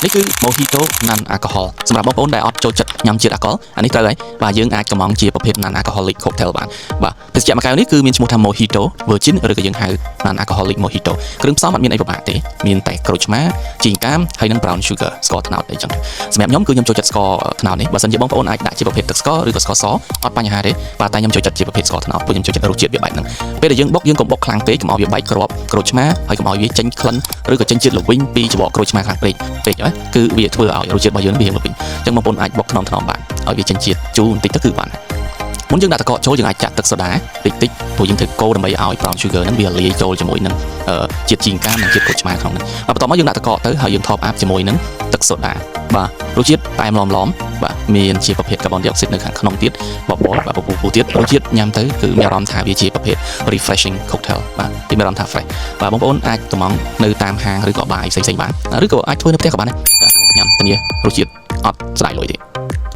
នេះគឺ Mojito non alcohol សម្រាប់បងប្អូនដែលអត់ចូលចិត្តញ៉ាំជាតិអាល់កុលអានេះត្រូវហើយបាទយើងអាចកំងជាប្រភេទ non alcoholic cocktail បានបាទភេសជ្ជៈមួយកែវនេះគឺមានឈ្មោះថា Mojito Virgin ឬក៏យើងហៅ non alcoholic Mojito គ្រឿងផ្សំអត់មានអីពិបាកទេមានតែក្រូចឆ្មាជីងកាមហើយនិង brown sugar ស្ករត្នោតអីចឹងសម្រាប់ខ្ញុំគឺខ្ញុំចូលចិត្តស្ករត្នោតនេះបើសិនជាបងប្អូនអាចដាក់ជាប្រភេទទឹកស្ករឬក៏ស្ករសអត់បញ្ហាទេបាទតែខ្ញុំចូលចិត្តជាប្រភេទស្ករត្នោតព្រោះខ្ញុំចូលចិត្តរសជាតិវាបែបហ្នឹងពេលដែលយើងបុកយើងកុំបុកខ្លាំងពេកកុំឲ្យវាបែកគ្រាប់ក្រូចឆ្មាហើយកុំឲ្យវាចេញក្លិនឬក៏ចេញជាតិល្វីងពីច្បកក្រូចឆ្មាខ្លាំងពេកគឺវាធ្វើឲ្យរសជាតិរបស់យើងវាល្វីងអញ្ចឹងបងប្អូនអាចបុកថ្នមៗបានឲ្យវាចេញជាតិជូរបន្តិចទៅគឺបានមុនយើងដាក់ទឹកកកចូលយើងអាចចាក់ទឹកសូដាតិចព្រោះយើងត្រូវកូរដើម្បីឲ្យ brown sugar ហ្នឹងវាលាយចូលជាមួយនឹងជាតិជីងកាមនិងជាតិក្រូចឆ្មាក្នុងហ្នឹងបន្ទាប់មកយើងដាក់ទឹកកកទៅហើយយើង top up ជាមួយនឹងទឹកសូដាបាទរសជាតិតែមឡំបាទមានជាប្រភេទ carbon dioxide នៅខាងក្នុងទៀតបបរបាទពពុះទៀតរសជាតិញ៉ាំទៅគឺមានអារម្មណ៍ថាវាជាប្រភេទ refreshing cocktail បាទវាមានអារម្មណ៍ថា fresh បាទបងប្អូនអាចតំងនៅតាមហាងឬក៏បាយផ្សេងៗបានឬក៏អាចធ្វើនៅផ្ទះក៏បានដែរញ៉ាំធានារសជាតិអត់ស្ដាយលុយទេ